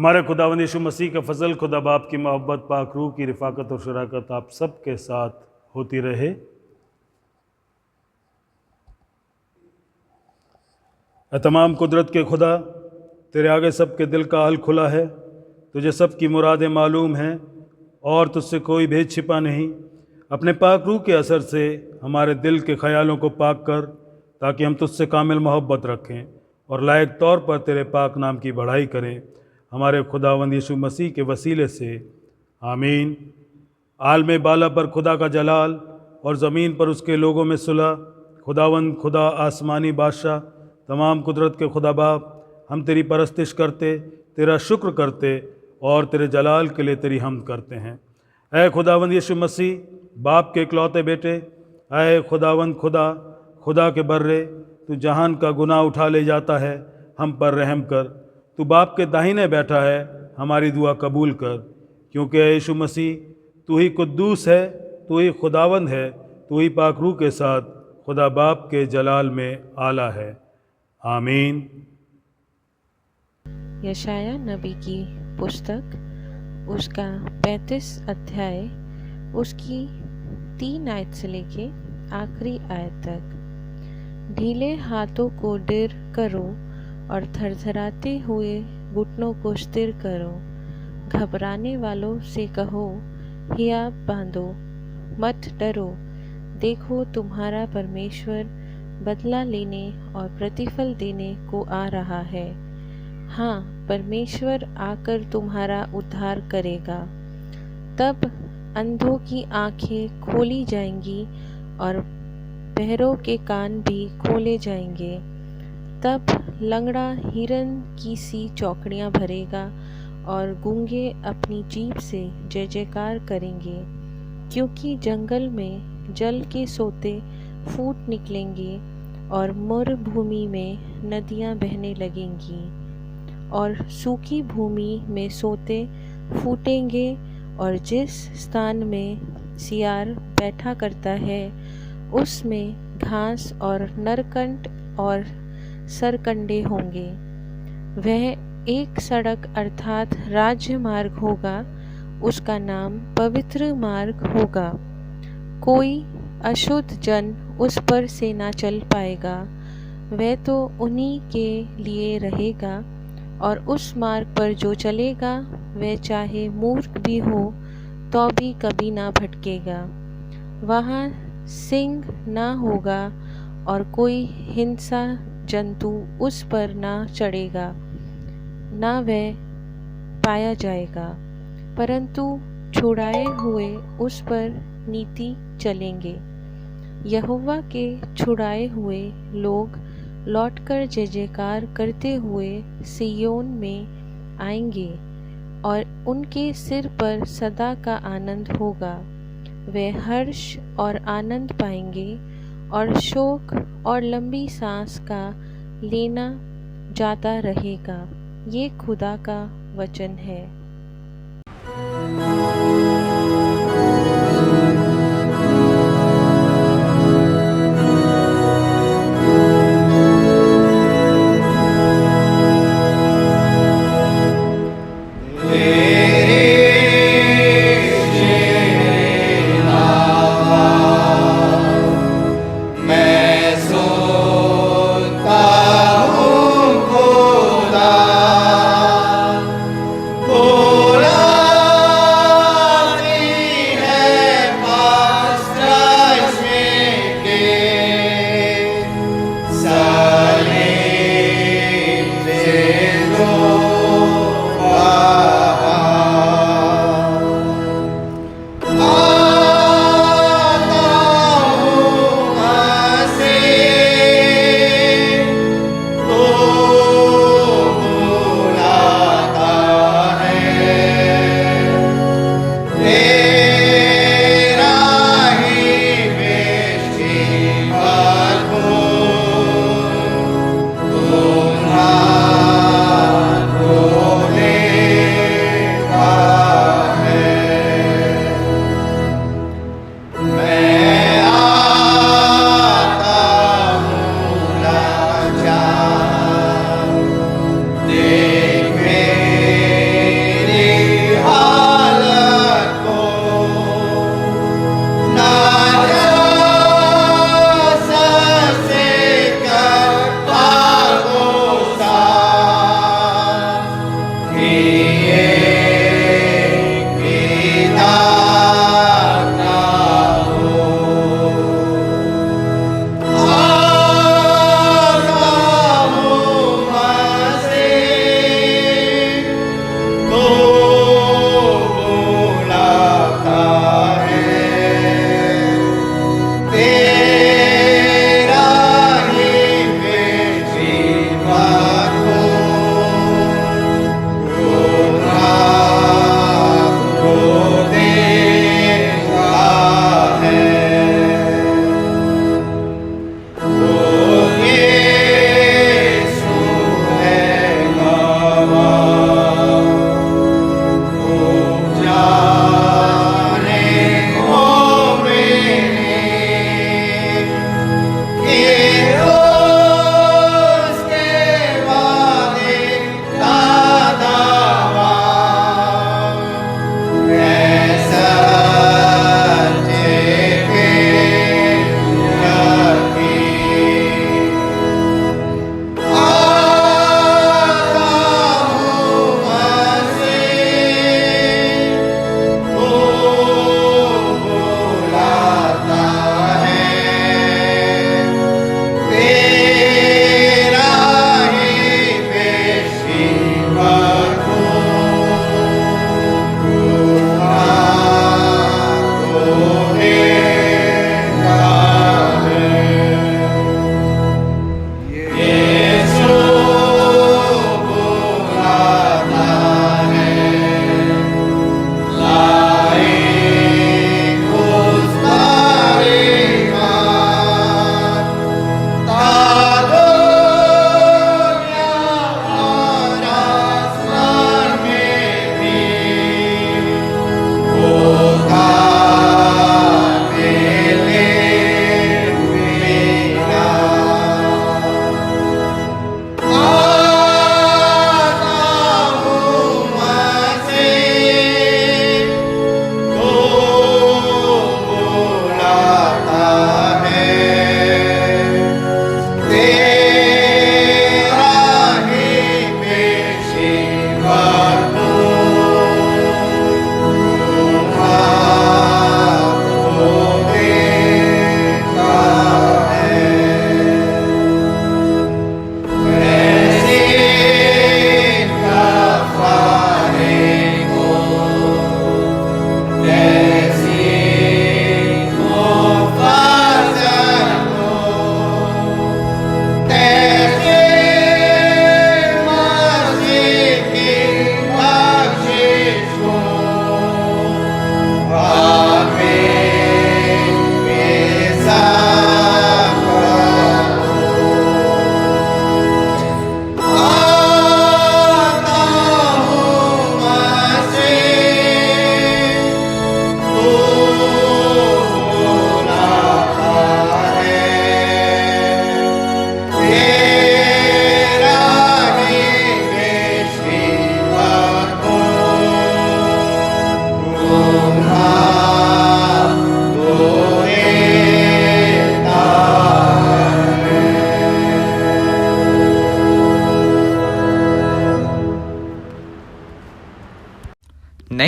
हमारे खुदावंद यीशु मसीह का फजल, खुदा बाप की मोहब्बत, पाक रूह की रिफाकत और शराकत आप सबके साथ होती रहे। तमाम कुदरत के खुदा, तेरे आगे सबके दिल का हाल खुला है। तुझे सबकी मुरादें मालूम हैं और तुझसे कोई भेद छिपा नहीं। अपने पाक रूह के असर से हमारे दिल के ख्यालों को पाक कर, ताकि हम तुझसे कामिल मोहब्बत रखें और लायक तौर पर तेरे पाक नाम की बढ़ाई करें, हमारे खुदावंद यीशु मसीह के वसीले से। आमीन। आलम बाला पर खुदा का जलाल और ज़मीन पर उसके लोगों में सुलह। खुदावंद खुदा आसमानी बादशाह, तमाम कुदरत के खुदा बाप, हम तेरी परस्तिश करते, तेरा शुक्र करते और तेरे जलाल के लिए तेरी हमद करते हैं। ऐ खुदावंद यीशु मसीह, बाप के इकलौते बेटे, ऐ खुदावंद खुदा, खुदा के बर्रे, तू जहान का गुनाह उठा ले जाता है, हम पर रहम कर। तू बाप के दाहिने बैठा है, हमारी दुआ कबूल कर, क्योंकि ऐ यीशु मसीह, तू ही कुद्दूस है, तू ही खुदावंद है, तू ही पाक रूह के साथ खुदा बाप के जलाल में आला है। आमीन। यशाया नबी की पुस्तक, उसका 35 अध्याय, उसकी 3 आयत से लेके आखिरी आयत तक। ढीले हाथों को दृढ़ करो और थरथराते हुए घुटनों को स्थिर करो। घबराने वालों से कहो, हियाब बांधो, मत डरो, देखो तुम्हारा परमेश्वर बदला लेने और प्रतिफल देने को आ रहा है। हाँ, परमेश्वर आकर तुम्हारा उद्धार करेगा। तब अंधों की आंखें खोली जाएंगी और बहरों के कान भी खोले जाएंगे। तब लंगड़ा हिरन की सी चौकड़ियाँ भरेगा और गूंगे अपनी जीभ से जय जयकार करेंगे, क्योंकि जंगल में जल के सोते फूट निकलेंगे और मरुभूमि में नदियाँ बहने लगेंगी और सूखी भूमि में सोते फूटेंगे, और जिस स्थान में सियार बैठा करता है उसमें घास और नरकंट और सरकंडे होंगे। वह एक सड़क अर्थात राज्य मार्ग होगा, उसका नाम पवित्र मार्ग होगा। कोई अशुद्ध जन उस पर से ना चल पाएगा, वह तो उन्हीं के लिए रहेगा। और उस मार्ग पर जो चलेगा वह चाहे मूर्ख भी हो तो भी कभी ना भटकेगा। वहाँ सिंह ना होगा और कोई हिंसा जंतु उस पर ना चढ़ेगा, ना वह पाया जाएगा, परंतु छुड़ाए हुए उस पर नीति चलेंगे। यहोवा के छुड़ाए हुए लोग लौटकर जय जयकार करते हुए सिय्योन में आएंगे और उनके सिर पर सदा का आनंद होगा। वे हर्ष और आनंद पाएंगे और शोक और लंबी सांस का लेना जाता रहेगा। ये खुदा का वचन है। Oh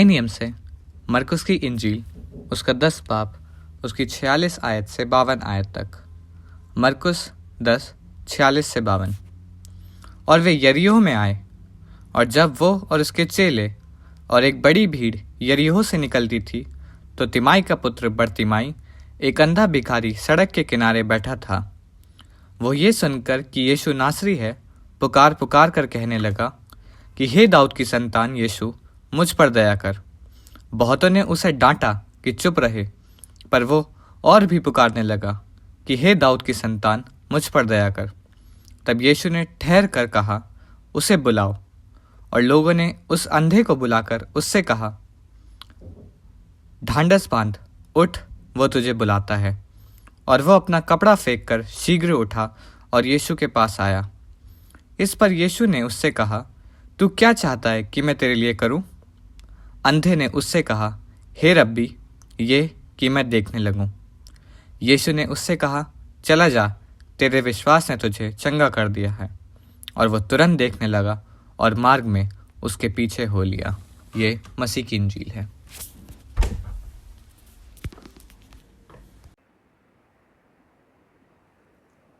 नियम से मरकुस की इंजील उसका 10 बाब उसकी 46 आयत से 52 आयत तक। मरकुस 10 46 से 52। और वे यरीहो में आए, और जब वो और उसके चेले और एक बड़ी भीड़ यरीहो से निकलती थी, तो तिमाई का पुत्र बरतिमाई, एक अंधा भिखारी, सड़क के किनारे बैठा था। वो ये सुनकर कि यीशु नासरी है, पुकार पुकार कर कहने लगा कि हे दाऊद की संतान यीशु, मुझ पर दया कर। बहुतों ने उसे डांटा कि चुप रहे, पर वो और भी पुकारने लगा कि हे दाऊद की संतान, मुझ पर दया कर। तब यीशु ने ठहर कर कहा, उसे बुलाओ। और लोगों ने उस अंधे को बुलाकर उससे कहा, ढांढस बांध, उठ, वो तुझे बुलाता है। और वह अपना कपड़ा फेंक कर शीघ्र उठा और यीशु के पास आया। इस पर यीशु ने उससे कहा, तू क्या चाहता है कि मैं तेरे लिए करूं? अंधे ने उससे कहा, हे रब्बी, ये कि मैं देखने लगूं। यीशु ने उससे कहा, चला जा, तेरे विश्वास ने तुझे चंगा कर दिया है। और वह तुरंत देखने लगा और मार्ग में उसके पीछे हो लिया। ये मसीह की इंजील है।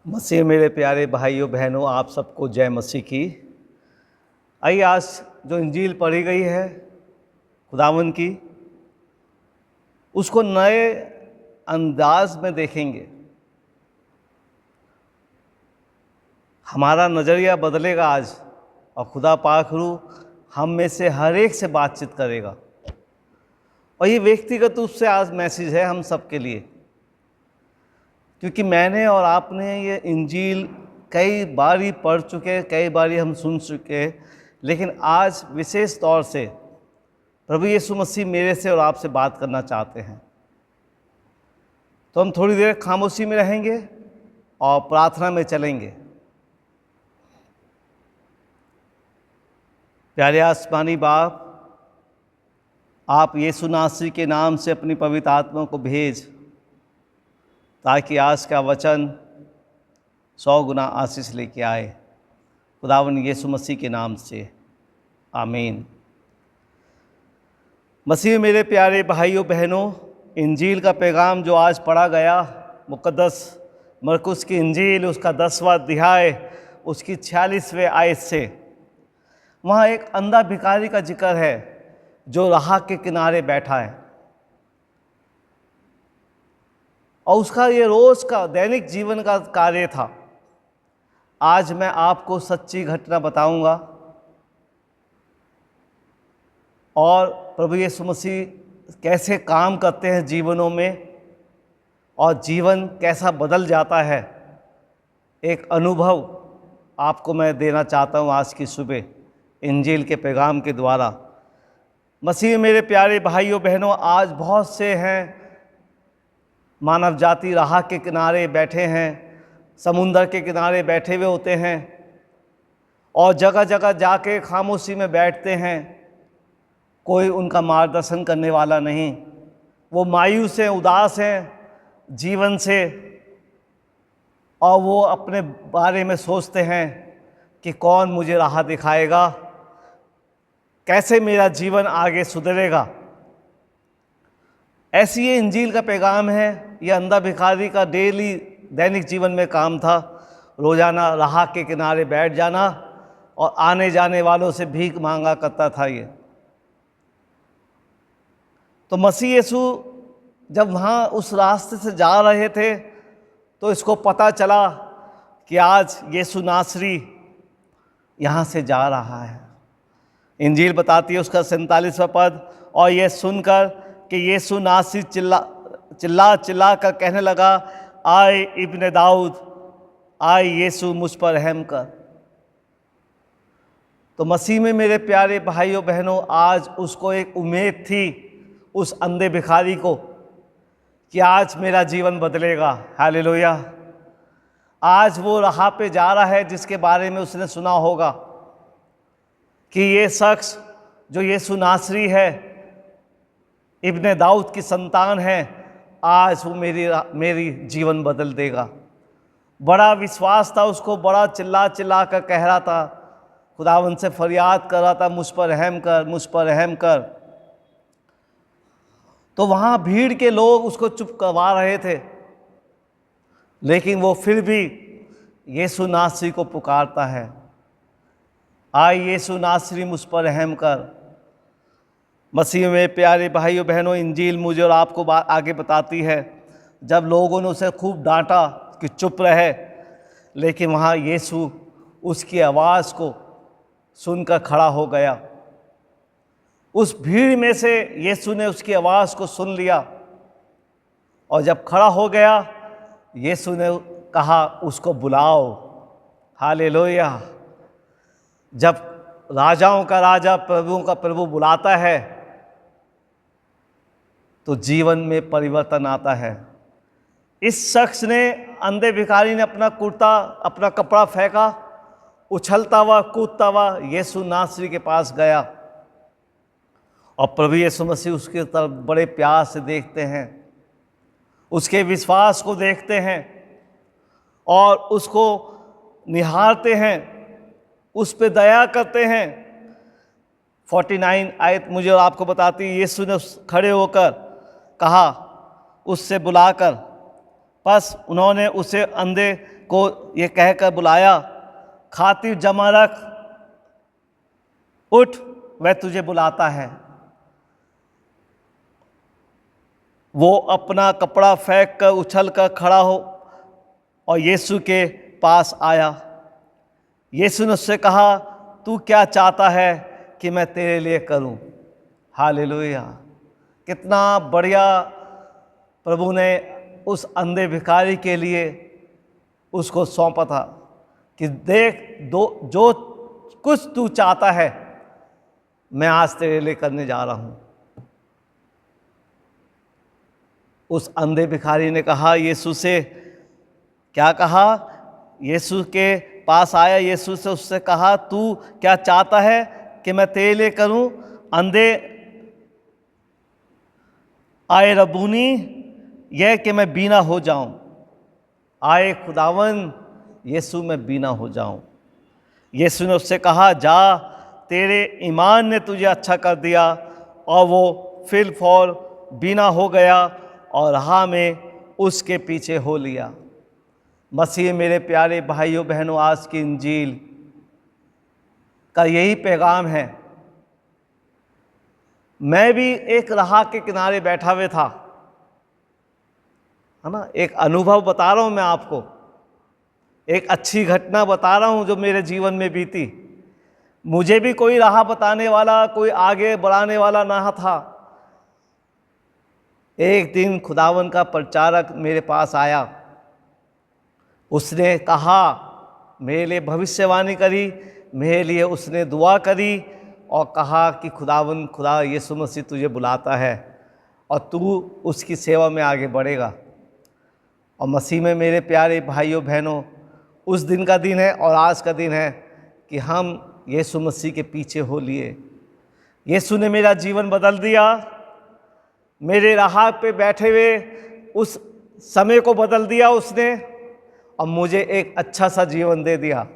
मसीह मेरे प्यारे भाइयों बहनों, आप सबको जय मसीह की। आइए आज जो इंजील पढ़ी गई है खुदावन की, उसको नए अंदाज में देखेंगे। हमारा नज़रिया बदलेगा आज, और खुदा पाक रूह हम में से हर एक से बातचीत करेगा। और ये व्यक्तिगत रूप से आज मैसेज है हम सब के लिए, क्योंकि मैंने और आपने ये इंजील कई बारी पढ़ चुके, कई बारी हम सुन चुके, लेकिन आज विशेष तौर से प्रभु यीशु मसीह मेरे से और आपसे बात करना चाहते हैं। तो हम थोड़ी देर खामोशी में रहेंगे और प्रार्थना में चलेंगे। प्यारे आसमानी बाप, आप यीशु नासरी के नाम से अपनी पवित्र आत्मा को भेज, ताकि आज का वचन 100 गुना आशीष लेके आए। खुदावन यीशु मसीह के नाम से आमीन। मसीह मेरे प्यारे भाइयों बहनों, इंजील का पैगाम जो आज पढ़ा गया, मुक़द्दस मरकुस की इंजील, उसका 10वां अध्याय, उसकी 46वें आयत से, वहाँ एक अंधा भिखारी का जिक्र है जो राह के किनारे बैठा है। और उसका ये रोज़ का दैनिक जीवन का कार्य था। आज मैं आपको सच्ची घटना बताऊंगा और प्रभु यीशु मसीह कैसे काम करते हैं जीवनों में, और जीवन कैसा बदल जाता है। एक अनुभव आपको मैं देना चाहता हूँ आज की सुबह इंजील के पैगाम के द्वारा। मसीह मेरे प्यारे भाइयों बहनों, आज बहुत से हैं मानव जाति राह के किनारे बैठे हैं, समुंदर के किनारे बैठे हुए होते हैं, और जगह जगह जाके खामोशी में बैठते हैं। कोई उनका मार्गदर्शन करने वाला नहीं। वो मायूस हैं, उदास हैं जीवन से, और वो अपने बारे में सोचते हैं कि कौन मुझे राह दिखाएगा, कैसे मेरा जीवन आगे सुधरेगा। ऐसी ये इंजील का पैगाम है। ये अंधा भिखारी का डेली दैनिक जीवन में काम था। रोज़ाना राह के किनारे बैठ जाना और आने जाने वालों से भीख मांगा करता था ये। तो मसीह यीशु जब वहाँ उस रास्ते से जा रहे थे, तो इसको पता चला कि आज यीशु नासरी यहाँ से जा रहा है। इंजील बताती है उसका 47वां पद, और ये सुनकर कि यीशु नासरी चिल्ला कर कहने लगा, आए इब्ने दाऊद, आए यीशु मुझ पर रहम कर। तो मसीह में मेरे प्यारे भाइयों बहनों, आज उसको एक उम्मीद थी, उस अंधे भिखारी को, कि आज मेरा जीवन बदलेगा। हालेलुया। आज वो राह पे जा रहा है जिसके बारे में उसने सुना होगा कि ये शख्स जो यीशु नासरी है, इब्ने दाऊद की संतान है, आज वो मेरी जीवन बदल देगा। बड़ा विश्वास था उसको, बड़ा चिल्ला कर कह रहा था, खुदावन से फरियाद कर रहा था, मुझ पर रहम कर, मुझ पर रहम कर। तो वहाँ भीड़ के लोग उसको चुप करवा रहे थे, लेकिन वो फिर भी यीशु नासरी को पुकारता है, आए यीशु नासरी मुझ पर रहम कर। मसीह में प्यारे भाइयों बहनों, इंजील मुझे और आपको आगे बताती है, जब लोगों ने उसे खूब डांटा कि चुप रहे, लेकिन वहाँ यीशु उसकी आवाज़ को सुनकर खड़ा हो गया। उस भीड़ में से यीशु ने उसकी आवाज़ को सुन लिया, और जब खड़ा हो गया यीशु ने कहा उसको बुलाओ। हालेलुया। जब राजाओं का राजा, प्रभुओं का प्रभु बुलाता है तो जीवन में परिवर्तन आता है। इस शख्स ने, अंधे भिखारी ने अपना कुर्ता, अपना कपड़ा फेंका, उछलता हुआ कूदता हुआ यीशु नासरी के पास गया, और प्रभु यीशु मसीह उसके तरफ बड़े प्यार से देखते हैं, उसके विश्वास को देखते हैं और उसको निहारते हैं, उस पे दया करते हैं। 49 आयत मुझे और आपको बताती है, यीशु ने खड़े होकर कहा उससे बुलाकर, बस उन्होंने उसे अंधे को ये कहकर बुलाया, खातिर जमा रख, उठ, वह तुझे बुलाता है। वो अपना कपड़ा फेंक कर उछल कर खड़ा हो और यीशु के पास आया। यीशु ने उससे कहा, तू क्या चाहता है कि मैं तेरे लिए करूं? हालेलुया। कितना बढ़िया प्रभु ने उस अंधे भिखारी के लिए उसको सौंपा था कि देख, जो कुछ तू चाहता है मैं आज तेरे लिए करने जा रहा हूं। उस अंधे भिखारी ने कहा यीशु से, क्या कहा? यीशु के पास आया, यीशु से उससे कहा, तू क्या चाहता है कि मैं तेरे लिए करूं? अंधे, आए रब्बूनी, यह कि मैं बीना हो जाऊं। आए खुदावन, यीशु मैं बीना हो जाऊं। यीशु ने उससे कहा, जा, तेरे ईमान ने तुझे अच्छा कर दिया। और वो फिल फौर बीना हो गया और राह में उसके पीछे हो लिया। मसीह मेरे प्यारे भाइयों बहनों, आज की इंजील का यही पैगाम है। मैं भी एक राह के किनारे बैठा हुआ था, है ना, एक अनुभव बता रहा हूँ मैं आपको, एक अच्छी घटना बता रहा हूँ जो मेरे जीवन में बीती। मुझे भी कोई राह बताने वाला, कोई आगे बढ़ाने वाला ना था। एक दिन खुदावन का प्रचारक मेरे पास आया, उसने कहा, मेरे लिए भविष्यवाणी करी, मेरे लिए उसने दुआ करी और कहा कि खुदावन, खुदा यीशु मसीह तुझे बुलाता है और तू उसकी सेवा में आगे बढ़ेगा। और मसीह में मेरे प्यारे भाइयों बहनों, उस दिन का दिन है और आज का दिन है कि हम यीशु मसीह के पीछे हो लिए। यीशु ने मेरा जीवन बदल दिया, मेरे राह पे बैठे हुए उस समय को बदल दिया उसने, और मुझे एक अच्छा सा जीवन दे दिया।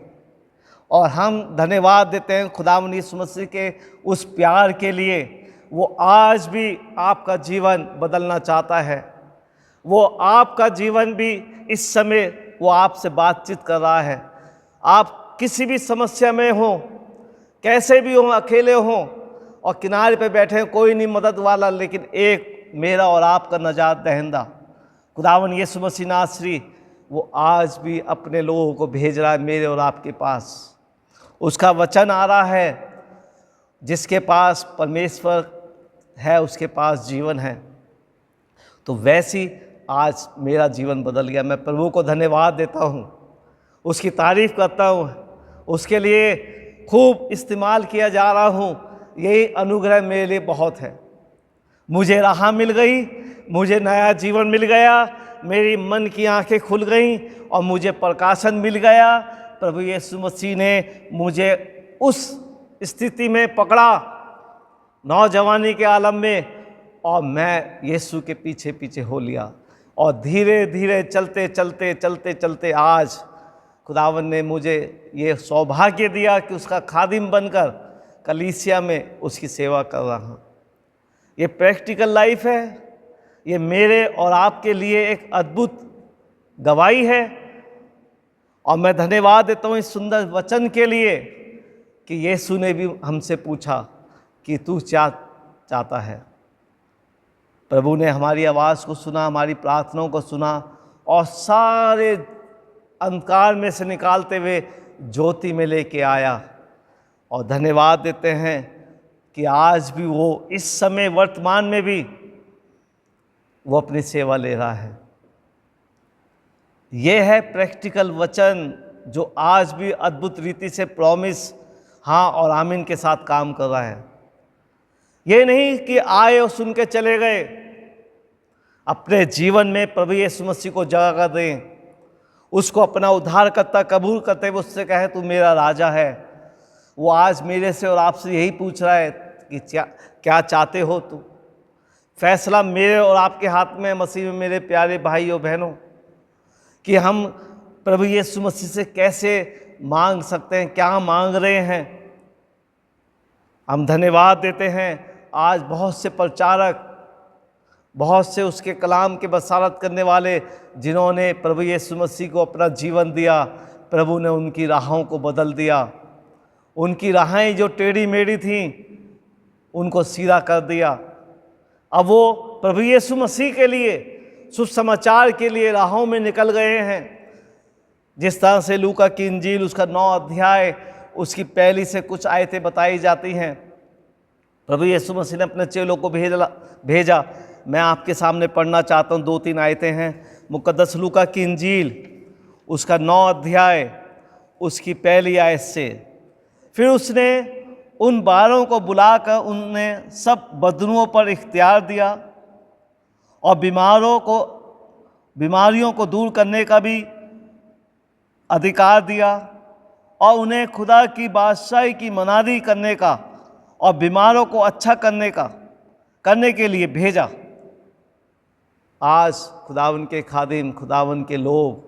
और हम धन्यवाद देते हैं खुदावंद यीशु मसीह के उस प्यार के लिए। वो आज भी आपका जीवन बदलना चाहता है। वो आपका जीवन भी इस समय वो आपसे बातचीत कर रहा है। आप किसी भी समस्या में हो, कैसे भी हो, अकेले हो और किनारे पे बैठे हैं, कोई नहीं मदद वाला, लेकिन एक मेरा और आपका नजात दहिंदा खुदावंद यीशु मसीह नासरी, वो आज भी अपने लोगों को भेज रहा है मेरे और आपके पास। उसका वचन आ रहा है, जिसके पास परमेश्वर है उसके पास जीवन है। तो वैसी आज मेरा जीवन बदल गया। मैं प्रभु को धन्यवाद देता हूँ, उसकी तारीफ करता हूँ, उसके लिए खूब इस्तेमाल किया जा रहा हूँ। यही अनुग्रह मेरे लिए बहुत है। मुझे राह मिल गई, मुझे नया जीवन मिल गया, मेरी मन की आंखें खुल गईं और मुझे प्रकाशन मिल गया। प्रभु यीशु मसीह ने मुझे उस स्थिति में पकड़ा, नौजवानी के आलम में, और मैं यीशु के पीछे पीछे हो लिया। और धीरे धीरे चलते चलते चलते चलते आज खुदावन ने मुझे ये सौभाग्य दिया कि उसका खादिम बनकर कलीसिया में उसकी सेवा कर रहा हूँ। ये प्रैक्टिकल लाइफ है, ये मेरे और आपके लिए एक अद्भुत गवाही है। और मैं धन्यवाद देता हूँ इस सुंदर वचन के लिए कि यीशु ने भी हमसे पूछा कि तू क्या चाहता है। प्रभु ने हमारी आवाज़ को सुना, हमारी प्रार्थनाओं को सुना और सारे अंधकार में से निकालते हुए ज्योति में लेके आया। और धन्यवाद देते हैं कि आज भी वो इस समय वर्तमान में भी वो अपनी सेवा ले रहा है। ये है प्रैक्टिकल वचन जो आज भी अद्भुत रीति से प्रॉमिस हाँ और आमीन के साथ काम कर रहा है। ये नहीं कि आए और सुन के चले गए। अपने जीवन में प्रभु यीशु मसीह को जगह दें, उसको अपना उद्धारकर्ता कबूल करते हुए उससे कहे तू मेरा राजा है। वो आज मेरे से और आपसे यही पूछ रहा है कि क्या चाहते हो तू। फैसला मेरे और आपके हाथ में मसीह में मेरे प्यारे भाइयों बहनों, कि हम प्रभु यीशु मसीह से कैसे मांग सकते हैं, क्या मांग रहे हैं। हम धन्यवाद देते हैं आज बहुत से प्रचारक, बहुत से उसके कलाम के बसारत करने वाले जिन्होंने प्रभु यीशु मसीह को अपना जीवन दिया, प्रभु ने उनकी राहों को बदल दिया। उनकी राहें जो टेढ़ी मेढ़ी थीं उनको सीधा कर दिया। अब वो प्रभु यीशु मसीह के लिए, सुसमाचार के लिए राहों में निकल गए हैं। जिस तरह से लूका की इंजील उसका 9 अध्याय उसकी पहली से कुछ आयतें बताई जाती हैं। प्रभु यीशु मसीह ने अपने चेलों को भेजा। मैं आपके सामने पढ़ना चाहता हूँ, 2-3 आयतें हैं। मुकद्दस लूका की इंजील उसका 9 अध्याय उसकी पहली आयत से। फिर उसने उन 12 को बुलाकर उन्हें सब बदनुओं पर इख्तियार दिया और बीमारियों को दूर करने का भी अधिकार दिया और उन्हें खुदा की बादशाही की मनादी करने का और बीमारों को अच्छा करने के लिए भेजा। आज खुदावन के खादिम, खुदावन के लोग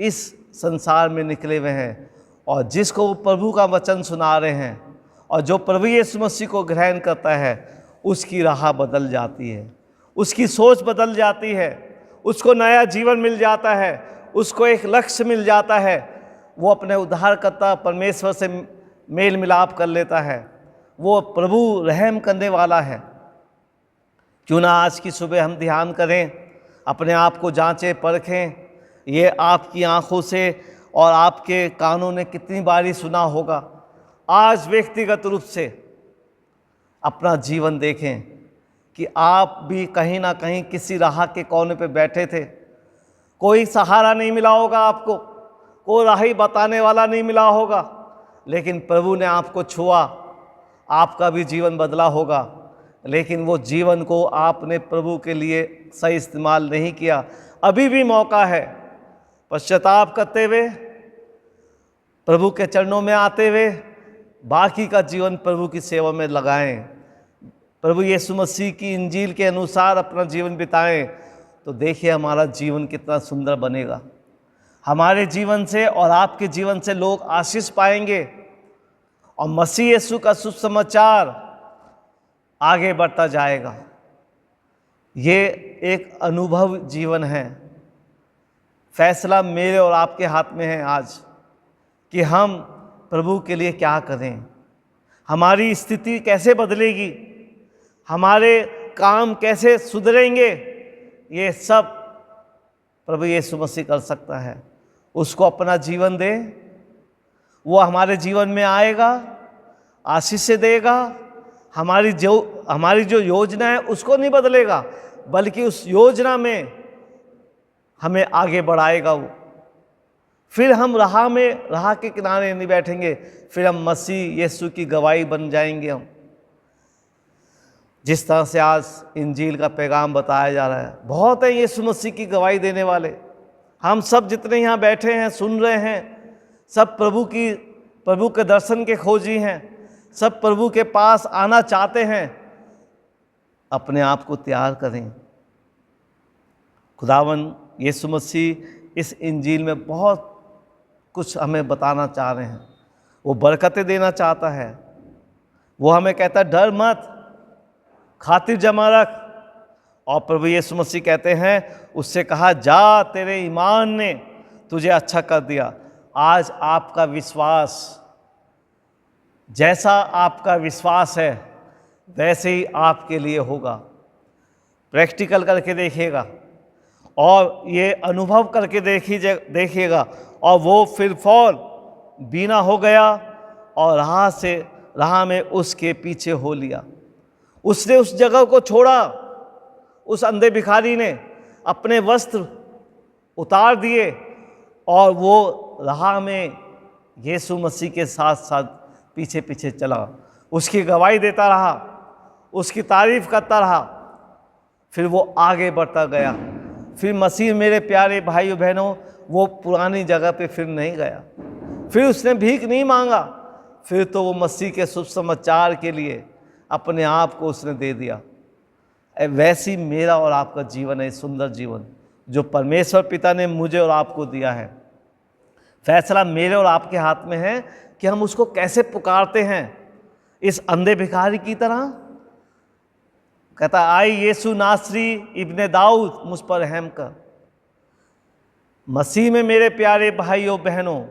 इस संसार में निकले हुए हैं और जिसको वो प्रभु का वचन सुना रहे हैं और जो प्रभु यीशु मसीह को ग्रहण करता है उसकी राह बदल जाती है, उसकी सोच बदल जाती है, उसको नया जीवन मिल जाता है, उसको एक लक्ष्य मिल जाता है। वो अपने उद्धारकर्ता परमेश्वर से मेल मिलाप कर लेता है। वो प्रभु रहम करने वाला है। क्यों ना आज की सुबह हम ध्यान करें, अपने आप को जांचें परखें। ये आपकी आंखों से और आपके कानों ने कितनी बारी सुना होगा। आज व्यक्तिगत रूप से अपना जीवन देखें कि आप भी कहीं ना कहीं किसी राह के कोने पे बैठे थे। कोई सहारा नहीं मिला होगा आपको, कोई राही बताने वाला नहीं मिला होगा, लेकिन प्रभु ने आपको छुआ, आपका भी जीवन बदला होगा। लेकिन वो जीवन को आपने प्रभु के लिए सही इस्तेमाल नहीं किया। अभी भी मौका है पश्चाताप करते हुए, प्रभु के चरणों में आते हुए बाकी का जीवन प्रभु की सेवा में लगाएं। प्रभु यीशु मसीह की इंजील के अनुसार अपना जीवन बिताएं, तो देखिए हमारा जीवन कितना सुंदर बनेगा। हमारे जीवन से और आपके जीवन से लोग आशीष पाएंगे और मसीह यीशु का सुसमाचार आगे बढ़ता जाएगा। ये एक अनुभव जीवन है। फैसला मेरे और आपके हाथ में है आज कि हम प्रभु के लिए क्या करें, हमारी स्थिति कैसे बदलेगी, हमारे काम कैसे सुधरेंगे। ये सब प्रभु यीशु मसीह कर सकता है। उसको अपना जीवन दे, वो हमारे जीवन में आएगा, आशीष देगा। हमारी जो योजना है उसको नहीं बदलेगा, बल्कि उस योजना में हमें आगे बढ़ाएगा वो। फिर हम राह के किनारे नहीं बैठेंगे, फिर हम मसीह यीशु की गवाही बन जाएंगे। हम जिस तरह से आज इंजील का पैगाम बताया जा रहा है, बहुत है यीशु मसीह की गवाही देने वाले। हम सब जितने यहाँ बैठे हैं, सुन रहे हैं, सब प्रभु के दर्शन के खोजी हैं, सब प्रभु के पास आना चाहते हैं। अपने आप को तैयार करें। खुदावन यीशु मसीह इस इंजील में बहुत कुछ हमें बताना चाह रहे हैं। वो बरकतें देना चाहता है। वो हमें कहता है डर मत, खातिर जमा रख, और प्रभु यीशु मसीह कहते हैं, उससे कहा, जा तेरे ईमान ने तुझे अच्छा कर दिया। आज आपका विश्वास, जैसा आपका विश्वास है वैसे ही आपके लिए होगा। प्रैक्टिकल करके देखिएगा और ये अनुभव करके देखिएगा। और वो फिर फौर बीना हो गया और राह में उसके पीछे हो लिया। उसने उस जगह को छोड़ा। उस अंधे भिखारी ने अपने वस्त्र उतार दिए और वो राह में यीशु मसीह के साथ साथ पीछे पीछे चला। उसकी गवाही देता रहा, उसकी तारीफ करता रहा। फिर वो आगे बढ़ता गया। फिर मसीह, मेरे प्यारे भाइयों बहनों, वो पुरानी जगह पे फिर नहीं गया। फिर उसने भीख नहीं मांगा। फिर तो वो मसीह के शुभ समाचार के लिए अपने आप को उसने दे दिया। वैसी मेरा और आपका जीवन है, सुंदर जीवन जो परमेश्वर पिता ने मुझे और आपको दिया है। फैसला मेरे और आपके हाथ में है कि हम उसको कैसे पुकारते हैं। इस अंधे भिखारी की तरह कहता, आई यीशु नासरी इब्ने दाऊद, मुझ पर रहम कर। मसीह में मेरे प्यारे भाइयों बहनों,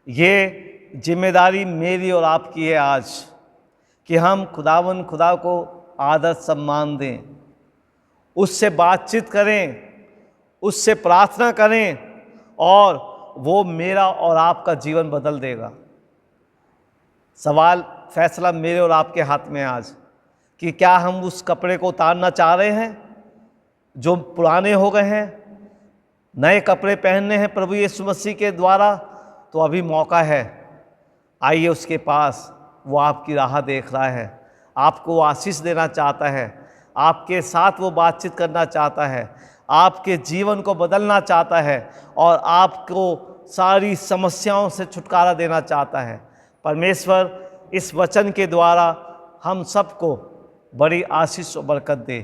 ये जिम्मेदारी मेरी और आपकी है आज कि हम खुदा को आदर सम्मान दें, उससे बातचीत करें, उससे प्रार्थना करें और वो मेरा और आपका जीवन बदल देगा। फैसला मेरे और आपके हाथ में आज कि क्या हम उस कपड़े को उतारना चाह रहे हैं जो पुराने हो गए हैं, नए कपड़े पहनने हैं प्रभु यीशु मसीह के द्वारा। तो अभी मौका है, आइए उसके पास। वो आपकी राह देख रहा है, आपको आशीष देना चाहता है, आपके साथ वो बातचीत करना चाहता है, आपके जीवन को बदलना चाहता है और आपको सारी समस्याओं से छुटकारा देना चाहता है। परमेश्वर इस वचन के द्वारा हम सबको बड़ी आशीष और बरकत दे।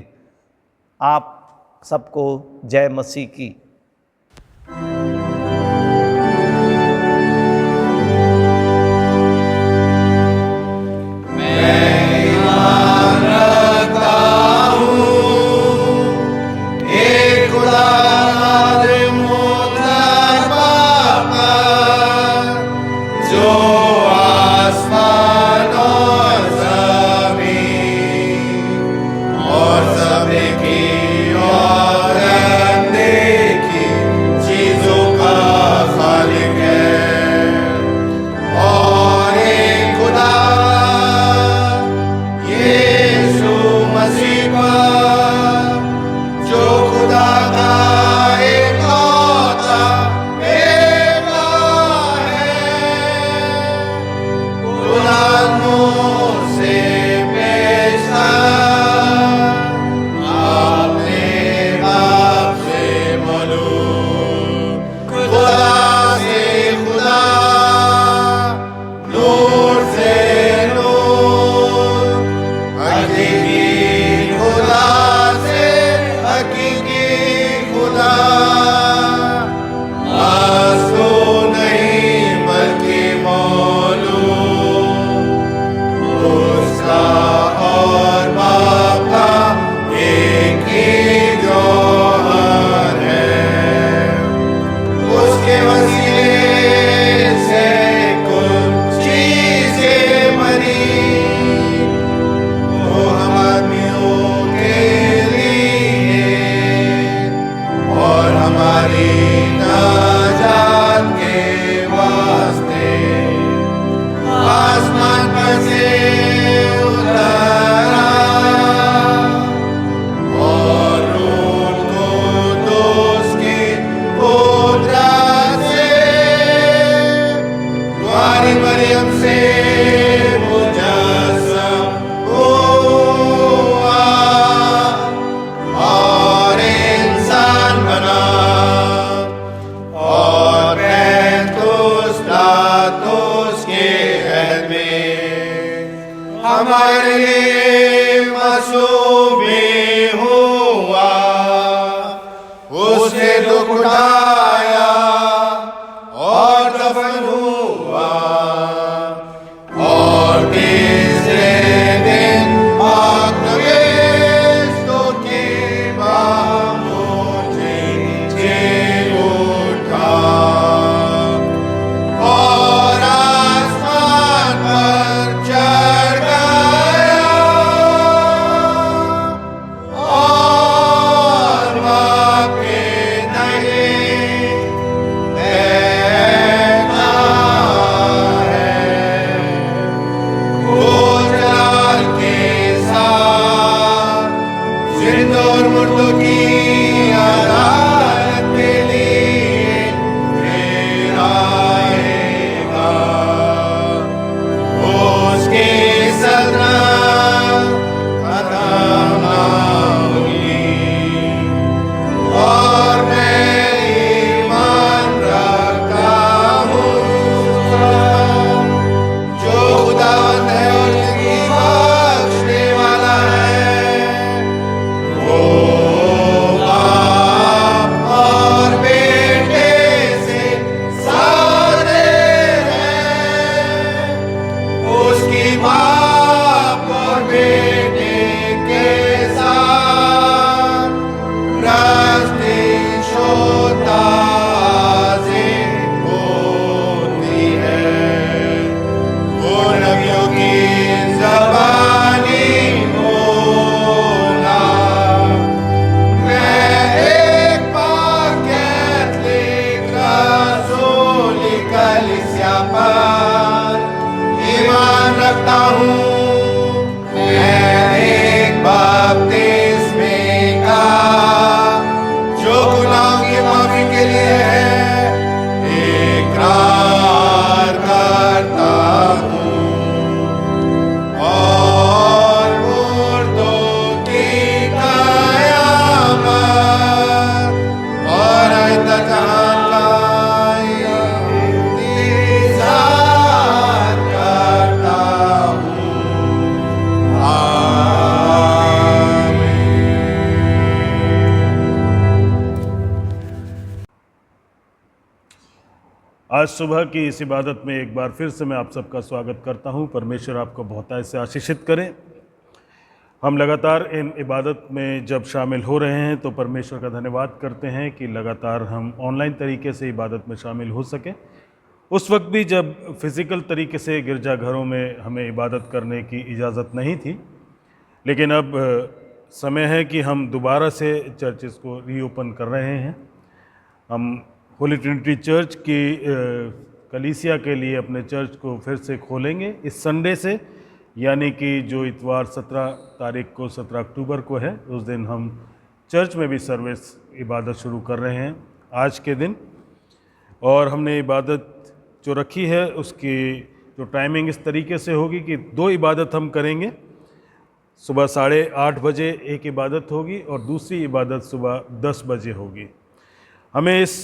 आप सबको जय मसीह की। और सब की और आज सुबह की इस इबादत में एक बार फिर से मैं आप सबका स्वागत करता हूं। परमेश्वर आपको बहुतायत से आशीषित करें। हम लगातार इन इबादत में जब शामिल हो रहे हैं तो परमेश्वर का धन्यवाद करते हैं कि लगातार हम ऑनलाइन तरीके से इबादत में शामिल हो सकें। उस वक्त भी जब फिज़िकल तरीके से गिरजाघरों में हमें इबादत करने की इजाज़त नहीं थी, लेकिन अब समय है कि हम दोबारा से चर्चेस को रीओपन कर रहे हैं। हम होली ट्रिनिटी चर्च की कलीसिया के लिए अपने चर्च को फिर से खोलेंगे इस संडे से, यानी कि जो इतवार 17 तारीख को 17 अक्टूबर को है, उस दिन हम चर्च में भी सर्विस इबादत शुरू कर रहे हैं आज के दिन। और हमने इबादत जो रखी है उसकी जो टाइमिंग इस तरीके से होगी कि 2 इबादत हम करेंगे। सुबह 8:30 बजे एक इबादत होगी और दूसरी इबादत सुबह 10 बजे होगी। हमें इस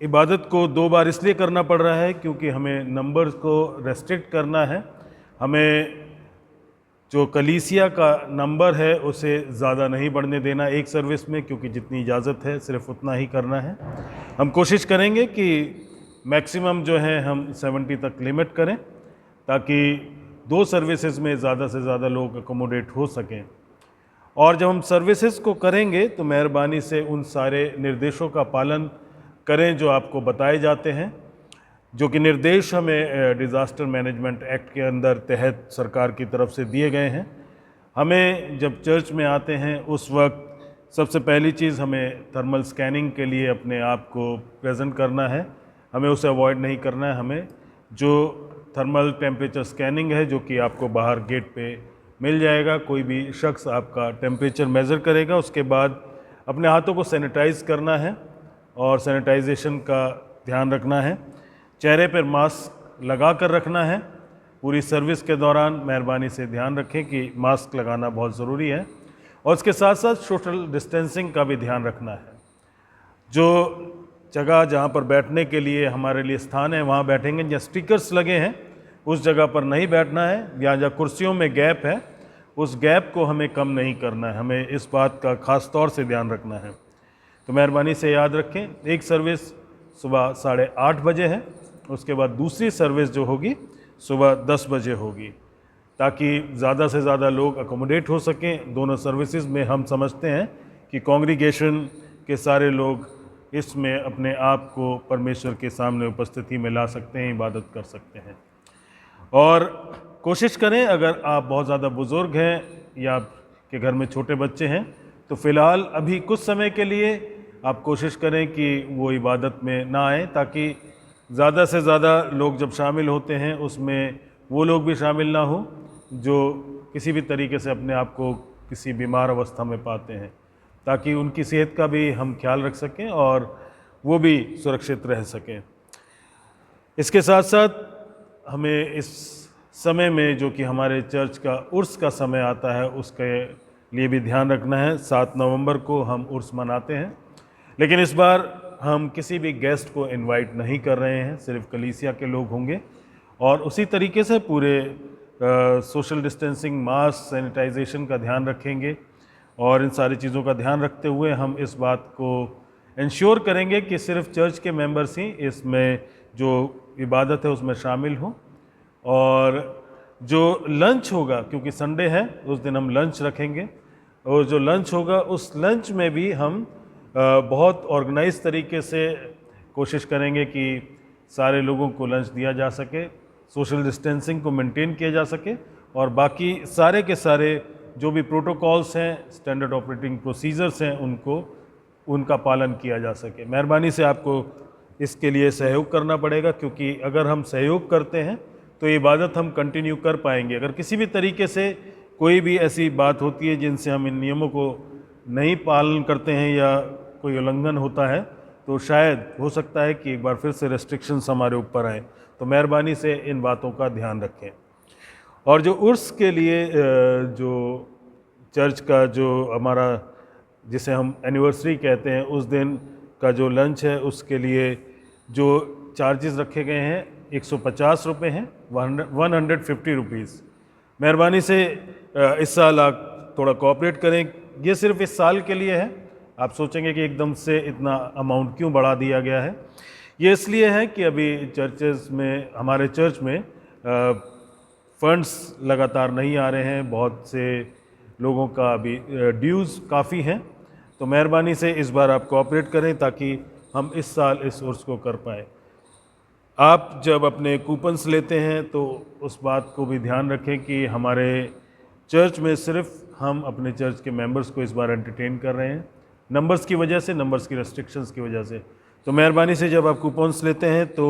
इबादत को 2 बार इसलिए करना पड़ रहा है क्योंकि हमें नंबर्स को रेस्ट्रिक्ट करना है। हमें जो कलीसिया का नंबर है उसे ज़्यादा नहीं बढ़ने देना एक सर्विस में, क्योंकि जितनी इजाज़त है सिर्फ उतना ही करना है। हम कोशिश करेंगे कि मैक्सिमम जो है हम 70 तक लिमिट करें, ताकि 2 सर्विसेज में ज़्यादा से ज़्यादा लोग अकोमोडेट हो सकें। और जब हम सर्विसेज को करेंगे तो मेहरबानी से उन सारे निर्देशों का पालन करें जो आपको बताए जाते हैं, जो कि निर्देश हमें डिज़ास्टर मैनेजमेंट एक्ट के अंदर तहत सरकार की तरफ से दिए गए हैं। हमें जब चर्च में आते हैं उस वक्त सबसे पहली चीज़ हमें थर्मल स्कैनिंग के लिए अपने आप को प्रेजेंट करना है। हमें उसे अवॉइड नहीं करना है। हमें जो थर्मल टेम्परेचर स्कैनिंग है, जो कि आपको बाहर गेट पे मिल जाएगा, कोई भी शख्स आपका टेम्परेचर मेज़र करेगा। उसके बाद अपने हाथों को सैनिटाइज़ करना है और सैनिटाइजेशन का ध्यान रखना है। चेहरे पर मास्क लगा कर रखना है। पूरी सर्विस के दौरान मेहरबानी से ध्यान रखें कि मास्क लगाना बहुत ज़रूरी है। और उसके साथ साथ सोशल डिस्टेंसिंग का भी ध्यान रखना है। जो जगह जहाँ पर बैठने के लिए हमारे लिए स्थान है वहाँ बैठेंगे। जहाँ स्टिकर्स लगे हैं उस जगह पर नहीं बैठना है, या जहाँ कुर्सियों में गैप है उस गैप को हमें कम नहीं करना है। हमें इस बात का ख़ास तौर से ध्यान रखना है। तो मेहरबानी से याद रखें, एक सर्विस सुबह 8:30 बजे है, उसके बाद दूसरी सर्विस जो होगी सुबह 10 बजे होगी, ताकि ज़्यादा से ज़्यादा लोग अकोमोडेट हो सकें दोनों सर्विसेज में। हम समझते हैं कि कॉन्ग्रीगेशन के सारे लोग इसमें अपने आप को परमेश्वर के सामने उपस्थिति में ला सकते हैं, इबादत कर सकते हैं। और कोशिश करें, अगर आप बहुत ज़्यादा बुज़ुर्ग हैं या आपके घर में छोटे बच्चे हैं, तो फ़िलहाल अभी कुछ समय के लिए आप कोशिश करें कि वो इबादत में ना आएँ, ताकि ज़्यादा से ज़्यादा लोग जब शामिल होते हैं उसमें वो लोग भी शामिल ना हों जो किसी भी तरीके से अपने आप को किसी बीमार अवस्था में पाते हैं, ताकि उनकी सेहत का भी हम ख्याल रख सकें और वो भी सुरक्षित रह सकें। इसके साथ साथ हमें इस समय में जो कि हमारे चर्च का उर्स का समय आता है उसके लिए भी ध्यान रखना है। 7 नवंबर को हम उर्स मनाते हैं, लेकिन इस बार हम किसी भी गेस्ट को इनवाइट नहीं कर रहे हैं, सिर्फ कलीसिया के लोग होंगे। और उसी तरीके से पूरे सोशल डिस्टेंसिंग, मास्क, सैनिटाइजेशन का ध्यान रखेंगे। और इन सारी चीज़ों का ध्यान रखते हुए हम इस बात को इंश्योर करेंगे कि सिर्फ चर्च के मेंबर्स ही इसमें जो इबादत है उसमें शामिल हों। और जो लंच होगा, क्योंकि संडे है, उस दिन हम लंच रखेंगे, और जो लंच होगा उस लंच में भी हम बहुत ऑर्गेनाइज तरीके से कोशिश करेंगे कि सारे लोगों को लंच दिया जा सके, सोशल डिस्टेंसिंग को मेंटेन किया जा सके, और बाकी सारे के सारे जो भी प्रोटोकॉल्स हैं, स्टैंडर्ड ऑपरेटिंग प्रोसीजर्स हैं, उनका पालन किया जा सके। मेहरबानी से आपको इसके लिए सहयोग करना पड़ेगा, क्योंकि अगर हम सहयोग करते हैं तो इबादत हम कंटिन्यू कर पाएंगे। अगर किसी भी तरीके से कोई भी ऐसी बात होती है जिनसे हम इन नियमों को नहीं पालन करते हैं या कोई उल्लंघन होता है, तो शायद हो सकता है कि एक बार फिर से रेस्ट्रिक्शंस हमारे ऊपर आए। तो मेहरबानी से इन बातों का ध्यान रखें। और जो उर्स के लिए जो चर्च का जो हमारा, जिसे हम एनिवर्सरी कहते हैं, उस दिन का जो लंच है उसके लिए जो चार्जेस रखे गए हैं 150 रुपये हैं, 150 रुपीज़। मेहरबानी से इस साल आप थोड़ा कोऑपरेट करें। ये सिर्फ इस साल के लिए है। आप सोचेंगे कि एकदम से इतना अमाउंट क्यों बढ़ा दिया गया है। ये इसलिए है कि अभी चर्चेस में, हमारे चर्च में फंड्स लगातार नहीं आ रहे हैं, बहुत से लोगों का अभी ड्यूज़ काफ़ी हैं, तो मेहरबानी से इस बार आप कोऑपरेट करें ताकि हम इस साल इस उर्स को कर पाए। आप जब अपने कूपन्स लेते हैं तो उस बात को भी ध्यान रखें कि हमारे चर्च में सिर्फ हम अपने चर्च के मेंबर्स को इस बार एंटरटेन कर रहे हैं, नंबर्स की वजह से, नंबर्स की रेस्ट्रिक्शंस की वजह से। तो मेहरबानी से जब आप कूपन्स लेते हैं तो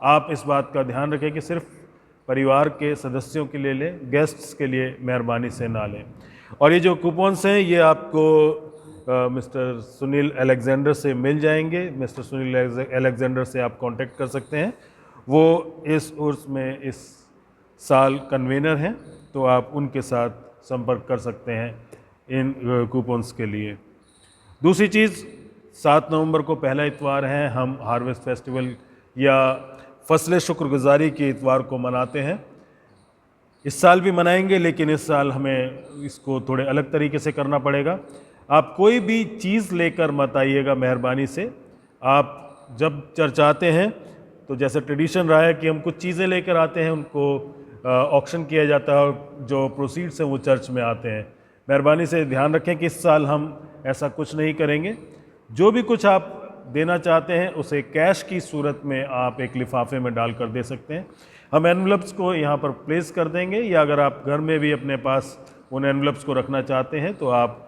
आप इस बात का ध्यान रखें कि सिर्फ परिवार के सदस्यों के लिए लें, गेस्ट्स के लिए मेहरबानी से ना लें। और ये जो कूपन्स हैं ये आपको मिस्टर सुनील अलेक्जेंडर से मिल जाएंगे। मिस्टर सुनील अलेक्जेंडर से आप कांटेक्ट कर सकते हैं, वो इस उर्स में इस साल कन्वेनर हैं, तो आप उनके साथ संपर्क कर सकते हैं इन कूपन्स के लिए। दूसरी चीज़, 7 नवंबर को पहला इतवार है, हम हार्वेस्ट फेस्टिवल या फसल शुक्रगुजारी के इतवार को मनाते हैं। इस साल भी मनाएंगे, लेकिन इस साल हमें इसको थोड़े अलग तरीके से करना पड़ेगा। आप कोई भी चीज़ लेकर मत आइएगा मेहरबानी से। आप जब चर्च आते हैं तो जैसे ट्रेडिशन रहा है कि हम कुछ चीज़ें लेकर आते हैं, उनको ऑक्शन किया जाता है और जो प्रोसीड्स हैं वो चर्च में आते हैं। मेहरबानी से ध्यान रखें कि इस साल हम ऐसा कुछ नहीं करेंगे। जो भी कुछ आप देना चाहते हैं उसे कैश की सूरत में आप एक लिफाफे में डालकर दे सकते हैं। हम एनवलप्स को यहाँ पर प्लेस कर देंगे, या अगर आप घर में भी अपने पास उन एनवलप्स को रखना चाहते हैं तो आप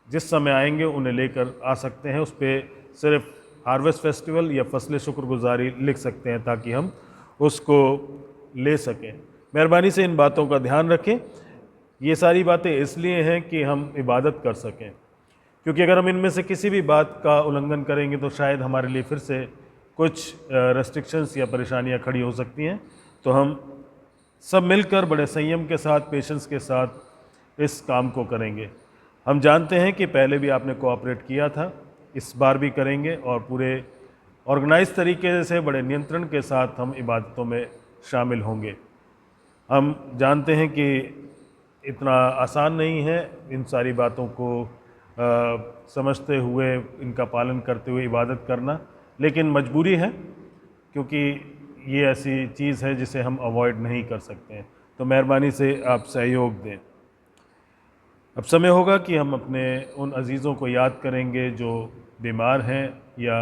जिस समय आएंगे उन्हें लेकर आ सकते हैं। उस पर सिर्फ हार्वेस्ट फेस्टिवल या फसल शुक्रगुजारी लिख सकते हैं ताकि हम उसको ले सकें। मेहरबानी से इन बातों का ध्यान रखें। ये सारी बातें इसलिए हैं कि हम इबादत कर सकें, क्योंकि अगर हम इनमें से किसी भी बात का उल्लंघन करेंगे तो शायद हमारे लिए फिर से कुछ रेस्ट्रिक्शंस या परेशानियां खड़ी हो सकती हैं। तो हम सब मिलकर बड़े संयम के साथ, पेशेंस के साथ इस काम को करेंगे। हम जानते हैं कि पहले भी आपने कोऑपरेट किया था, इस बार भी करेंगे और पूरे ऑर्गेनाइज तरीके से, बड़े नियंत्रण के साथ हम इबादतों में शामिल होंगे। हम जानते हैं कि इतना आसान नहीं है इन सारी बातों को समझते हुए, इनका पालन करते हुए इबादत करना, लेकिन मजबूरी है क्योंकि ये ऐसी चीज़ है जिसे हम अवॉइड नहीं कर सकते हैं। तो मेहरबानी से आप सहयोग दें। अब समय होगा कि हम अपने उन अजीज़ों को याद करेंगे जो बीमार हैं या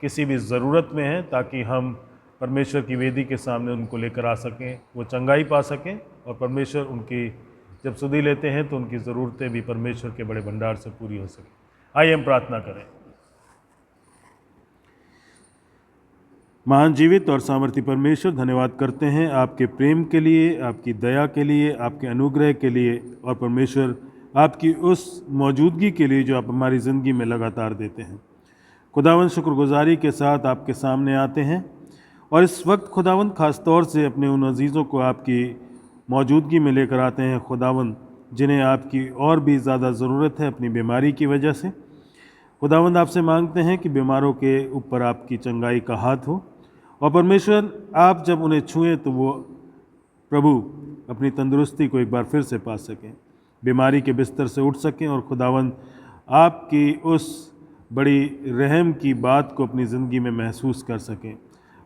किसी भी ज़रूरत में हैं, ताकि हम परमेश्वर की वेदी के सामने उनको लेकर आ सकें, वो चंगाई पा सकें और परमेश्वर उनकी जब सुधि लेते हैं तो उनकी ज़रूरतें भी परमेश्वर के बड़े भंडार से पूरी हो सकें। आइए हम प्रार्थना करें। महान जीवित और सामर्थी परमेश्वर, धन्यवाद करते हैं आपके प्रेम के लिए, आपकी दया के लिए, आपके अनुग्रह के लिए और परमेश्वर आपकी उस मौजूदगी के लिए जो आप हमारी ज़िंदगी में लगातार देते हैं। खुदावंद शुक्रगुजारी के साथ आपके सामने आते हैं और इस वक्त खुदावंद ख़ास तौर से अपने उन अजीज़ों को आपकी मौजूदगी में लेकर आते हैं खुदावंद, जिन्हें आपकी और भी ज़्यादा ज़रूरत है अपनी बीमारी की वजह से। खुदावंद आपसे मांगते हैं कि बीमारों के ऊपर आपकी चंगाई का हाथ हो और परमेश्वर आप जब उन्हें छुएं तो वो प्रभु अपनी तंदुरुस्ती को एक बार फिर से पा सकें, बीमारी के बिस्तर से उठ सकें और खुदावंद आपकी उस बड़ी रहम की बात को अपनी ज़िंदगी में महसूस कर सकें।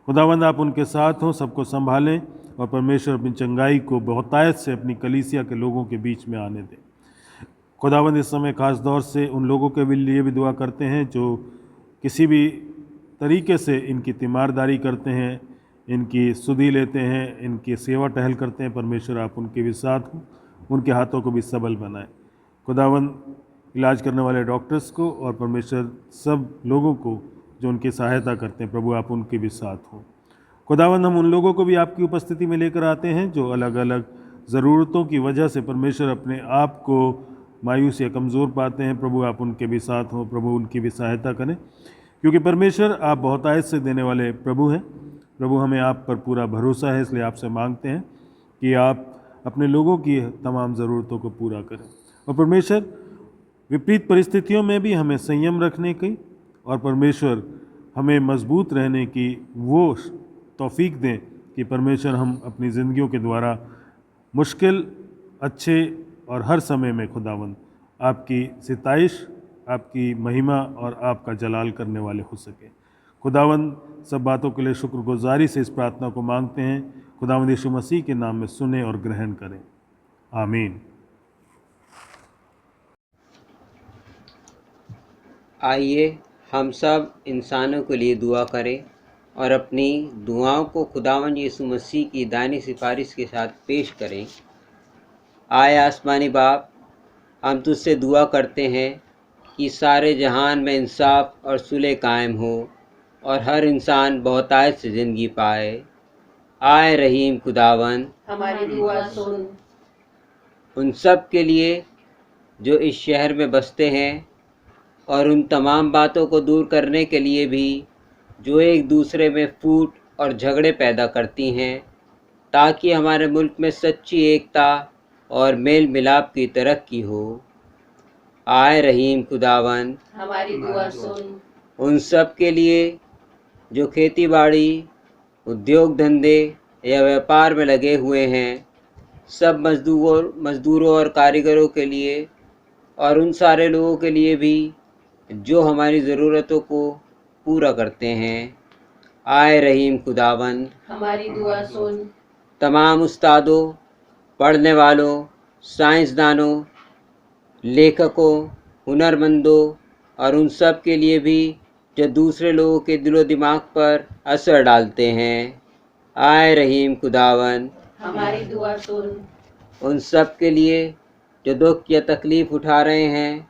खुदावंद आप उनके साथ हों, सबको संभालें और परमेश्वर अपनी चंगाई को बहुतायत से अपनी कलीसिया के लोगों के बीच में आने दें। खुदावंद इस समय खास तौर से उन लोगों के लिए भी दुआ करते हैं जो किसी भी तरीके से इनकी तीमारदारी करते हैं, इनकी सुधि लेते हैं, इनकी सेवा टहल करते हैं। परमेश्वर आप उनके भी साथ हों, उनके हाथों को भी सबल बनाएं। खुदावंद इलाज करने वाले डॉक्टर्स को और परमेश्वर सब लोगों को जो उनकी सहायता करते हैं, प्रभु आप उनके भी साथ हों। खुदावंद हम उन लोगों को भी आपकी उपस्थिति में लेकर आते हैं जो अलग अलग ज़रूरतों की वजह से परमेश्वर अपने आप को मायूस या कमज़ोर पाते हैं। प्रभु आप उनके भी साथ हों, प्रभु उनकी भी सहायता करें, क्योंकि परमेश्वर आप बहुतायत से देने वाले प्रभु हैं। प्रभु हमें आप पर पूरा भरोसा है, इसलिए आपसे मांगते हैं कि आप अपने लोगों की तमाम ज़रूरतों को पूरा करें। और परमेश्वर विपरीत परिस्थितियों में भी हमें संयम रखने की और परमेश्वर हमें मजबूत रहने की वो तौफीक दें कि परमेश्वर हम अपनी ज़िंदगियों के द्वारा मुश्किल, अच्छे और हर समय में खुदावंद आपकी सिताइश, आपकी महिमा और आपका जलाल करने वाले हो सके। खुदावंद सब बातों के लिए शुक्रगुजारी से इस प्रार्थना को मांगते हैं। खुदावंद यीशु मसीह के नाम में सुने और ग्रहण करें, आमीन। आइए हम सब इंसानों के लिए दुआ करें और अपनी दुआओं को खुदावंद यीशु मसीह की दानी सिफारिश के साथ पेश करें। आए आसमानी बाप, हम तुझसे दुआ करते हैं कि सारे जहान में इंसाफ और सुलह कायम हो और हर इंसान बहुतायत से ज़िंदगी पाए। आए रहीम खुदावंद, हमारी दुआ सुन। उन सब के लिए जो इस शहर में बसते हैं और उन तमाम बातों को दूर करने के लिए भी जो एक दूसरे में फूट और झगड़े पैदा करती हैं, ताकि हमारे मुल्क में सच्ची एकता और मेल मिलाप की तरक्की हो। आए रहीम खुदावंद, हमारी दुआ सुन। उन सब के लिए जो खेती बाड़ी, उद्योग धंधे या व्यापार में लगे हुए हैं, सब मज़दूरों और कारीगरों के लिए, और उन सारे लोगों के लिए भी जो हमारी ज़रूरतों को पूरा करते हैं। आए रहीम खुदावंद, हमारी दुआ सुन। तमाम उस्तादों, पढ़ने वालों, साइंसदानों, लेखकों, हुनरमंदों और उन सब के लिए भी जो दूसरे लोगों के दिलो दिमाग पर असर डालते हैं। आए रहीम खुदावंद, हमारी दुआ सुन। उन सब के लिए जो दुख या तकलीफ़ उठा रहे हैं,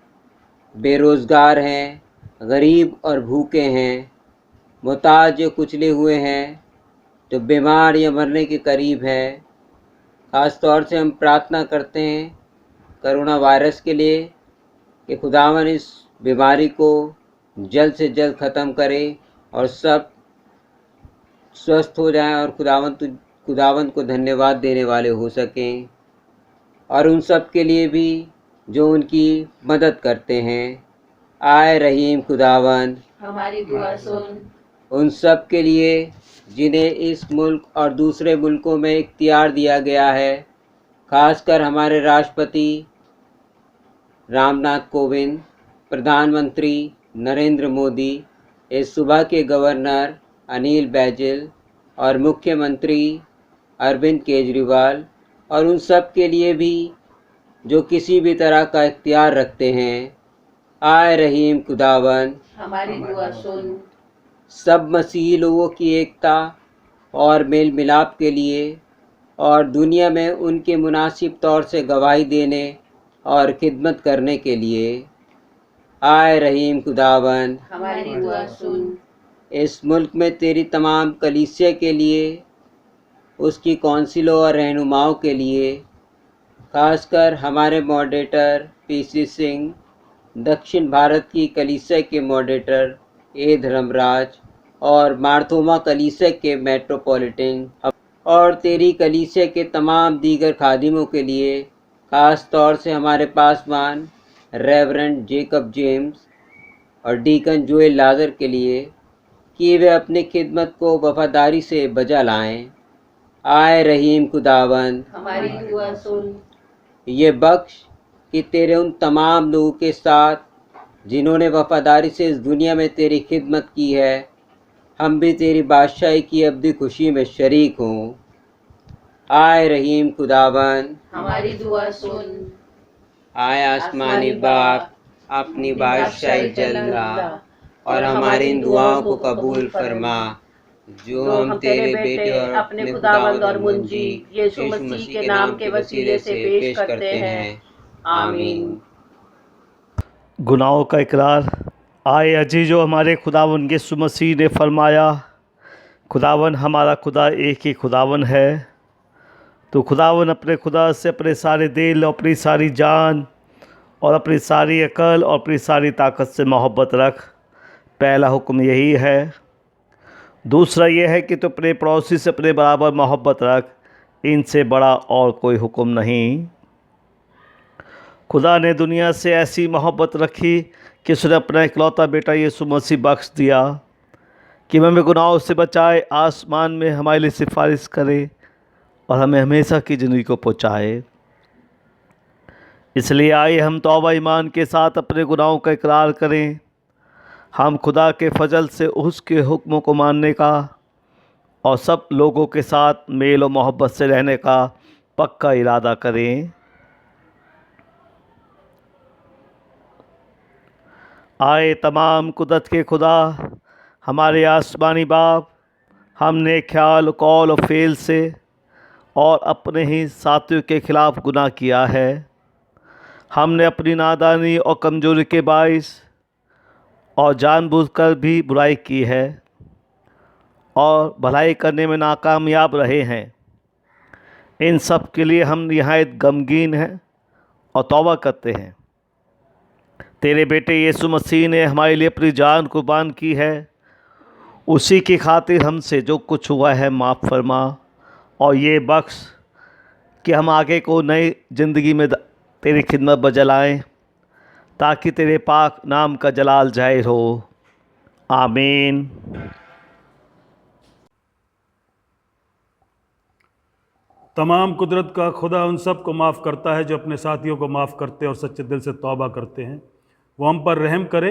बेरोज़गार हैं, गरीब और भूखे हैं, मुहताज जो कुचले हुए हैं, जो बीमार या मरने के करीब है। ख़ास तौर से हम प्रार्थना करते हैं कोरोना वायरस के लिए कि खुदावन इस बीमारी को जल्द से जल्द ख़त्म करे और सब स्वस्थ हो जाएं और खुदावन को धन्यवाद देने वाले हो सकें। और उन सब के लिए भी जो उनकी मदद करते हैं। आए रहीम खुदावंद, हमारी दुआ सुन। उन सब के लिए जिन्हें इस मुल्क और दूसरे मुल्कों में इख्तियार दिया गया है, खासकर हमारे राष्ट्रपति रामनाथ कोविंद, प्रधानमंत्री नरेंद्र मोदी, इस सूबा के गवर्नर अनिल बैजल और मुख्यमंत्री अरविंद केजरीवाल, और उन सब के लिए भी जो किसी भी तरह का इख्तियार रखते हैं। आए रहीम खुदावंद, हमारी दुआ सुन। सब मसीही लोगों की एकता और मेल मिलाप के लिए और दुनिया में उनके मुनासिब तौर से गवाही देने और खिदमत करने के लिए। आए रहीम खुदावंद, हमारी दुआ सुन। इस मुल्क में तेरी तमाम कलीसिया के लिए, उसकी कौंसिलों और रहनुमाओं के लिए, खासकर हमारे मॉडरेटर पीसी सिंह, दक्षिण भारत की कलीसिया के मॉडरेटर ए धर्मराज और मार्थोमा कलीसिया के मेट्रोपॉलिटन और तेरी कलीसिया के तमाम दीगर खादिमों के लिए, ख़ास तौर से हमारे पासवान रेवरेंड जेकब जेम्स और डीकन जोएल लाजर के लिए कि वे अपनी खिदमत को वफादारी से बजा लाएं। आए रहीम खुदावंद, हमारी दुआ सुन। ये बख्श कि तेरे उन तमाम लोगों के साथ जिन्होंने वफादारी से इस दुनिया में तेरी खिदमत की है, हम भी तेरी बादशाही की अब्दी खुशी में शरीक हों। आए रहीम खुदावंद, हमारी दुआ सुन। आए आसमानी बाप, अपनी बादशाही जल्ला और हमारी इन दुआओं को कबूल फरमा जो हम तेरे बेटे और अपने खुदावंद और मुंजी यीशु मसीह के नाम के वसीले से पेश करते हैं। आमीन। गुनाहों का इकरार। आए अजीजो, हमारे खुदावन यीशु मसीह ने फरमाया, खुदावन हमारा खुदा एक ही खुदावन है। तो खुदावन अपने खुदा से अपने सारे दिल और अपनी सारी जान और अपनी सारी अकल और अपनी सारी ताकत से मोहब्बत रख। पहला हुक्म यही है। दूसरा यह है कि तो अपने पड़ोसी से अपने बराबर मोहब्बत रख। इनसे बड़ा और कोई हुक्म नहीं। खुदा ने दुनिया से ऐसी मोहब्बत रखी कि उसने अपना इकलौता बेटा यीशु मसीह बख्श दिया कि हमें गुनाहों से बचाए, आसमान में हमारे लिए सिफारिश करे और हमें हमेशा की ज़िंदगी को पहुँचाए। इसलिए आइए हम तौबा ईमान के साथ अपने गुनाहों का इकरार करें। हम खुदा के फजल से उसके हुक्मों को मानने का और सब लोगों के साथ मेल और मोहब्बत से रहने का पक्का इरादा करें। आए तमाम कुदरत के खुदा, हमारे आसमानी बाप, हमने ख्याल, कौल और फ़ेल से और अपने ही साथियों के ख़िलाफ़ गुनाह किया है। हमने अपनी नादानी और कमज़ोरी के बाइस और जानबूझकर भी बुराई की है और भलाई करने में नाकामयाब रहे हैं। इन सब के लिए हम निहायत गमगीन हैं और तौबा करते हैं। तेरे बेटे यीशु मसीह ने हमारे लिए अपनी जान कुर्बान की है। उसी की खातिर हमसे जो कुछ हुआ है माफ़ फरमा और ये बख्श कि हम आगे को नई ज़िंदगी में तेरी खिदमत बजलाएँ, ताकि तेरे पाक नाम का जलाल ज़ाहिर हो। आमीन। तमाम कुदरत का खुदा उन सब को माफ़ करता है जो अपने साथियों को माफ़ करते और सच्चे दिल से तौबा करते हैं। वो हम पर रहम करे,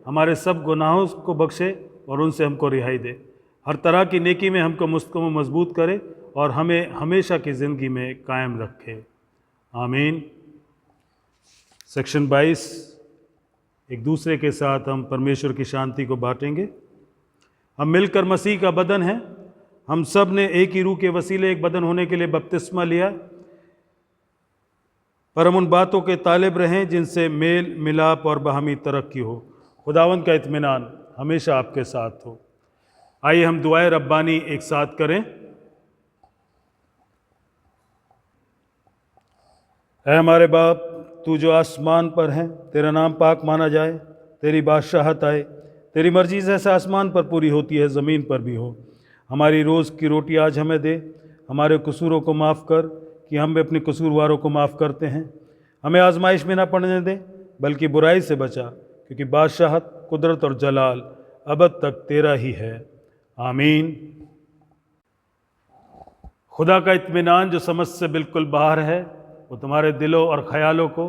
हमारे सब गुनाहों को बख्शे और उनसे हमको रिहाई दे। हर तरह की नेकी में हमको मुस्तकम मजबूत करे और हमें हमेशा की ज़िंदगी में कायम रखे। आमीन। सेक्शन 22, एक दूसरे के साथ हम परमेश्वर की शांति को बांटेंगे। हम मिलकर मसीह का बदन हैं। हम सब ने एक ही रूह के वसीले एक बदन होने के लिए बपतिस्मा लिया, पर हम उन बातों के तालिब रहें जिनसे मेल मिलाप और बाहमी तरक्की हो। खुदावंद का इत्मीनान हमेशा आपके साथ हो। आइए हम दुआए रब्बानी एक साथ करें। ऐ हमारे बाप, तू जो आसमान पर है, तेरा नाम पाक माना जाए, तेरी बादशाहत आए, तेरी मर्जी जैसे आसमान पर पूरी होती है ज़मीन पर भी हो। हमारी रोज़ की रोटी आज हमें दे। हमारे कसूरों को माफ़ कर कि हम भी अपने कसूरवारों को माफ़ करते हैं। हमें आजमाइश में ना पड़ने दे, बल्कि बुराई से बचा, क्योंकि बादशाहत, कुदरत और जलाल अबद तक तेरा ही है। आमीन। खुदा का इत्मीनान जो समझ से बिल्कुल बाहर है, वो तुम्हारे दिलों और ख़यालों को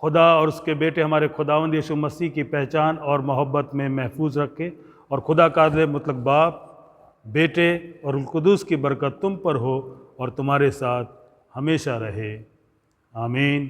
खुदा और उसके बेटे हमारे खुदावंद यीशु मसीह की पहचान और मोहब्बत में महफूज रखे। और खुदा कादिर मुतलक बाप, बेटे और रुल कुदूस की बरकत तुम पर हो और तुम्हारे साथ हमेशा रहे। आमीन।